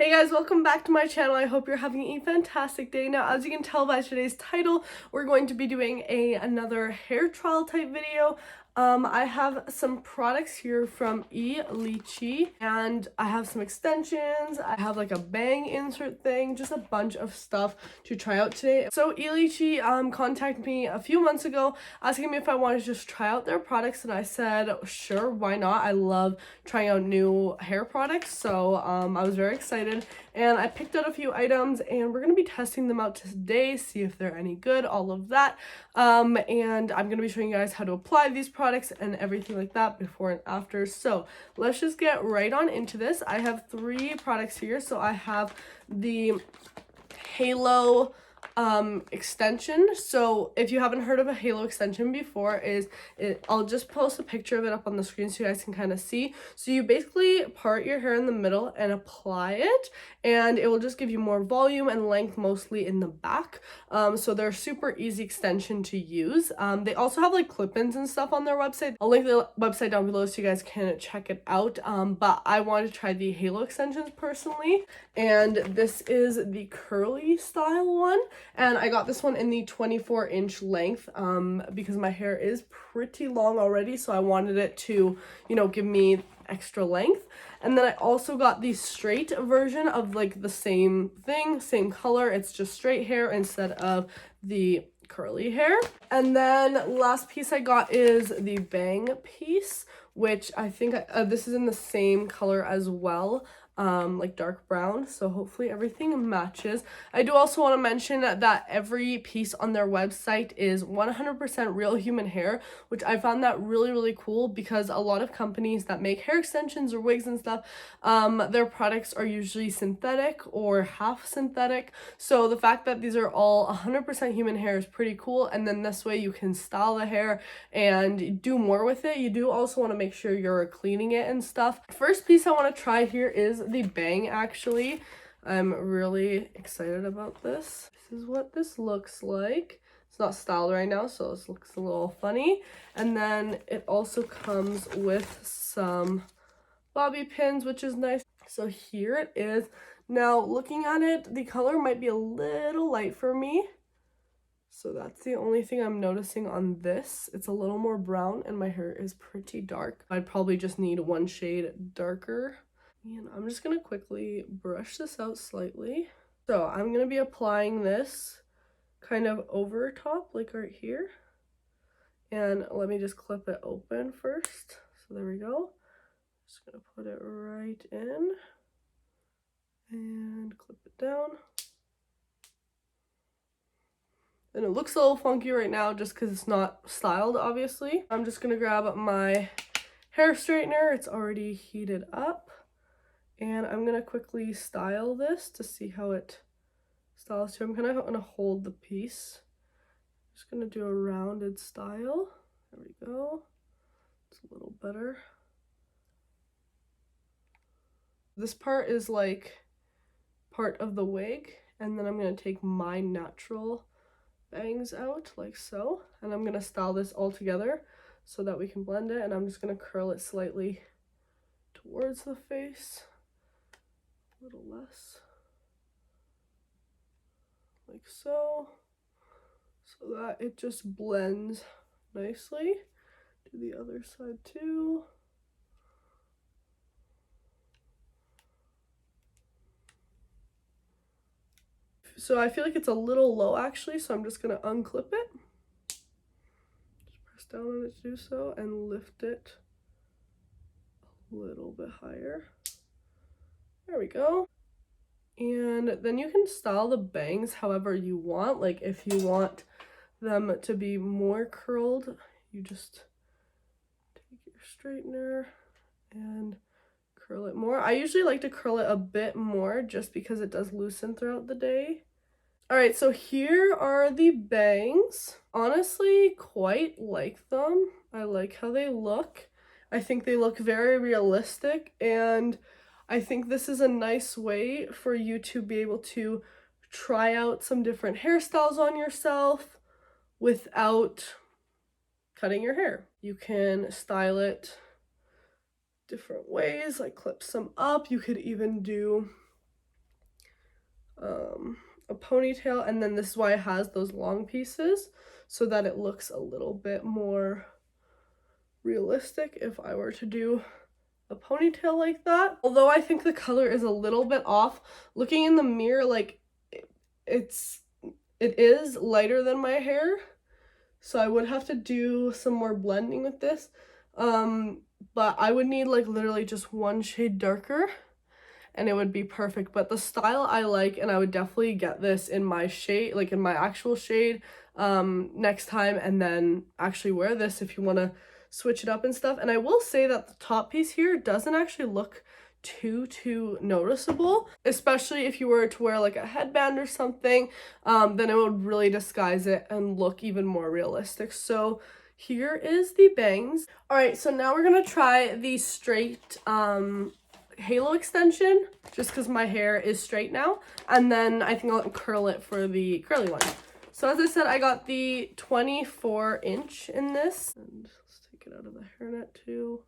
Hey guys, welcome back to my channel. I hope you're having a fantastic day. Now, as you can tell by today's title, we're going to be doing another hair trial type video. I have some products here from E-Litchi, and I have some extensions. I have like a bang insert thing, just a bunch of stuff to try out today. So E-Litchi contacted me a few months ago asking me if I wanted to just try out their products, and I said sure, why not. I love trying out new hair products, so I was very excited, and I picked out a few items and we're going to be testing them out today, see if they're any good, all of that. And I'm going to be showing you guys how to apply these products and everything like that before and after. So let's just get right on into this. I have 3 products here. So I have the Halo extension. So if you haven't heard of a Halo extension before, I'll just post a picture of it up on the screen so you guys can kind of see. So you basically part your hair in the middle and apply it, and it will just give you more volume and length, mostly in the back. So they're a super easy extension to use. They also have like clip-ins and stuff on their website. I'll link the website down below so you guys can check it out. But I wanted to try the Halo extensions personally, and this is the curly style one. And I got this one in the 24-inch length because my hair is pretty long already, so I wanted it to, you know, give me extra length. And then I also got the straight version of like the same thing, same color. It's just straight hair instead of the curly hair. And then last piece I got is the bang piece, which I think this is in the same color as well, like dark brown, so hopefully everything matches. I do also want to mention that every piece on their website is 100% real human hair, which I found that really cool, because a lot of companies that make hair extensions or wigs and stuff, their products are usually synthetic or half synthetic. So the fact that these are all 100% human hair is pretty cool, and then this way you can style the hair and do more with it. You do also want to make sure you're cleaning it and stuff. First piece I want to try here is the bang. Actually, I'm really excited about this. This is what this looks like. It's not styled right now, so this looks a little funny. And then it also comes with some bobby pins, which is nice. So here it is. Now looking at it, the color might be a little light for me, so that's the only thing I'm noticing on this. It's a little more brown and my hair is pretty dark. I'd probably just need one shade darker. And I'm just gonna quickly brush this out slightly. So I'm gonna be applying this kind of over top, like right here. And let me just clip it open first. So there we go. Just gonna put it right in and clip it down. And it looks a little funky right now just because it's not styled, obviously. I'm just gonna grab my hair straightener. It's already heated up. And I'm gonna quickly style this to see how it styles too. I'm kind of gonna hold the piece. Just gonna do a rounded style. There we go. It's a little better. This part is like part of the wig, and then I'm gonna take my natural bangs out like so, and I'm gonna style this all together so that we can blend it. And I'm just gonna curl it slightly towards the face, a little less, like so that it just blends nicely. Do the other side too. So I feel like it's a little low actually, so I'm just gonna unclip it. Just press down on it to do so and lift it a little bit higher. There we go. And then you can style the bangs however you want. Like if you want them to be more curled, you just take your straightener and curl it more. I usually like to curl it a bit more just because it does loosen throughout the day. Alright, so here are the bangs. Honestly, quite like them. I like how they look. I think they look very realistic, and I think this is a nice way for you to be able to try out some different hairstyles on yourself without cutting your hair. You can style it different ways, like clip some up. You could even do a ponytail, and then this is why it has those long pieces, so that it looks a little bit more realistic if I were to do a ponytail like that. Although I think the color is a little bit off. Looking in the mirror, like it is lighter than my hair, so I would have to do some more blending with this. But I would need like literally just one shade darker and it would be perfect. But the style I like, and I would definitely get this in my shade, like in my actual shade next time, and then actually wear this if you want to switch it up and stuff. And I will say that the top piece here doesn't actually look too noticeable, especially if you were to wear like a headband or something. Then it would really disguise it and look even more realistic. So here is the bangs. All right, so now we're gonna try the straight halo extension, just because my hair is straight now, and then I think I'll curl it for the curly one. So as I said, I got the 24-inch in this, and let's take it out of the hairnet too.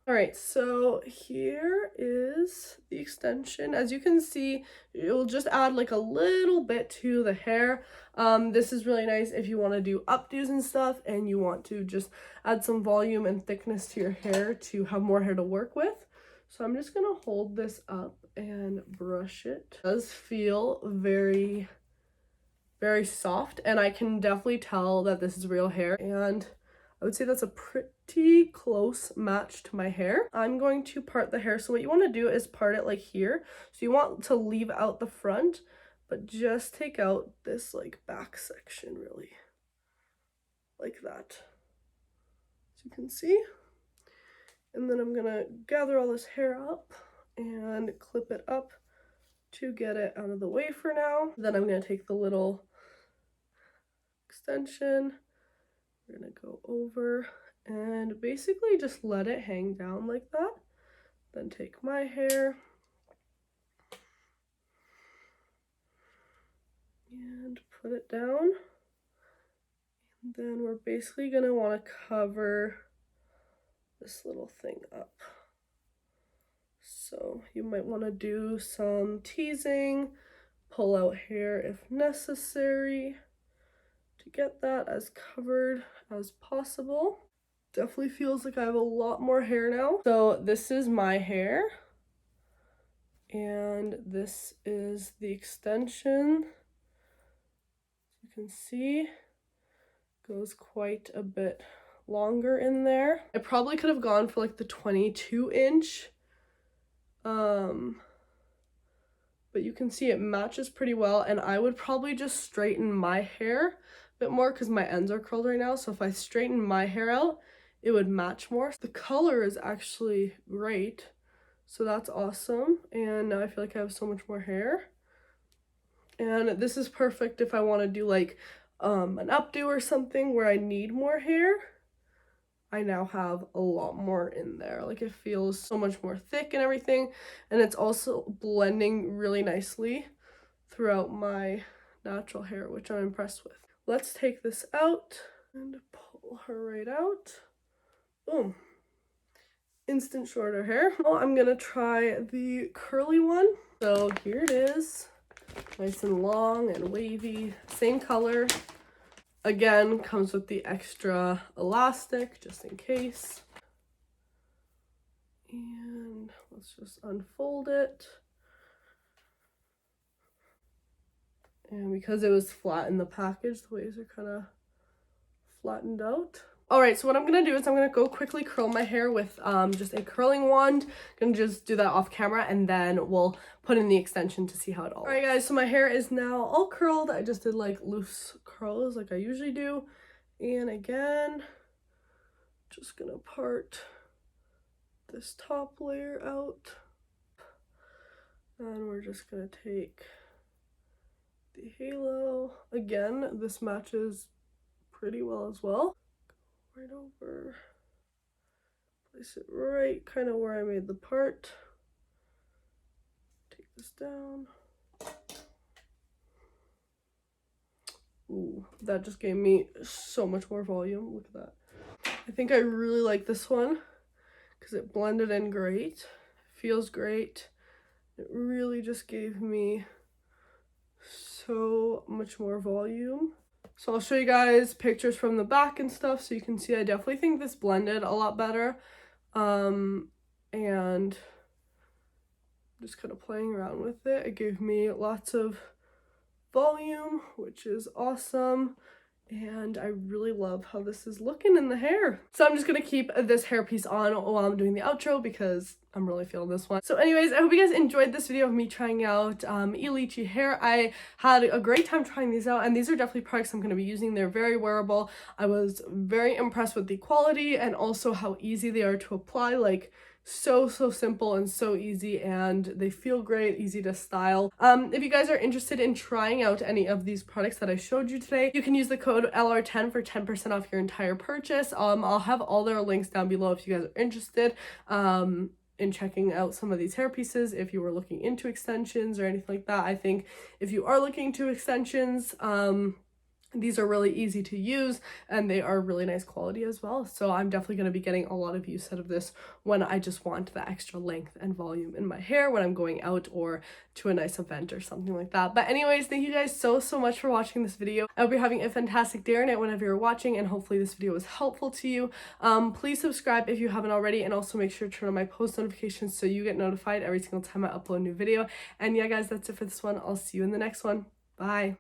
All right, so here is the extension. As you can see, it will just add like a little bit to the hair. This is really nice if you want to do updos and stuff and you want to just add some volume and thickness to your hair to have more hair to work with. So I'm just gonna hold this up and brush it. It does feel very soft, and I can definitely tell that this is real hair, and I would say that's a pretty close match to my hair. I'm going to part the hair. So what you want to do is part it like here. So you want to leave out the front, but just take out this like back section really, like that, as you can see. And then I'm gonna gather all this hair up and clip it up to get it out of the way for now. Then I'm gonna take the little extension, we're gonna go over and basically just let it hang down like that. Then take my hair and put it down. And then we're basically gonna want to cover this little thing up. So you might want to do some teasing, pull out hair if necessary to get that as covered as possible. Definitely feels like I have a lot more hair now. So this is my hair, and this is the extension. You can see goes quite a bit longer in there. I probably could have gone for like the 22-inch, but you can see it matches pretty well, and I would probably just straighten my hair a bit more because my ends are curled right now. So if I straighten my hair out, it would match more. The color is actually great, so that's awesome. And now I feel like I have so much more hair, and this is perfect if I want to do like an updo or something where I need more hair. I now have a lot more in there. Like it feels so much more thick and everything, and it's also blending really nicely throughout my natural hair, which I'm impressed with. Let's take this out and pull her right out. Boom. Instant shorter hair. Well, I'm gonna try the curly one. So here it is, nice and long and wavy, same color. Again, comes with the extra elastic just in case. And let's just unfold it. And because it was flat in the package, the waves are kind of flattened out. All right, so what I'm gonna do is I'm gonna go quickly curl my hair with just a curling wand. Gonna just do that off camera, and then we'll put in the extension to see how it all. All right, guys, so my hair is now all curled. I just did like loose curls like I usually do, and again, just gonna part this top layer out, and we're just gonna take the halo. Again, this matches pretty well as well. Right over, place it right kind of where I made the part. Take this down. Ooh, that just gave me so much more volume. Look at that. I think I really like this one because it blended in great, feels great, It really just gave me so much more volume. So I'll show you guys pictures from the back and stuff so you can see I definitely think this blended a lot better. And just kind of playing around with it. It gave me lots of volume, which is awesome. And I really love how this is looking in the hair. So I'm just gonna keep this hairpiece on while I'm doing the outro because I'm really feeling this one. So anyways, I hope you guys enjoyed this video of me trying out E-Litchi hair. I had a great time trying these out, and these are definitely products I'm gonna be using. They're very wearable. I was very impressed with the quality and also how easy they are to apply. Like, so simple and so easy, and they feel great, easy to style. If you guys are interested in trying out any of these products that I showed you today, you can use the code LR10 for 10% off your entire purchase. I'll have all their links down below if you guys are interested in checking out some of these hair pieces. If you were looking into extensions or anything like that, I think if you are looking into extensions, these are really easy to use and they are really nice quality as well. So I'm definitely going to be getting a lot of use out of this when I just want the extra length and volume in my hair when I'm going out or to a nice event or something like that. But anyways, thank you guys so much for watching this video. I hope you're having a fantastic day or night whenever you're watching, and hopefully this video was helpful to you. Please subscribe if you haven't already, and also make sure to turn on my post notifications so you get notified every single time I upload a new video. And yeah guys, that's it for this one. I'll see you in the next one. Bye.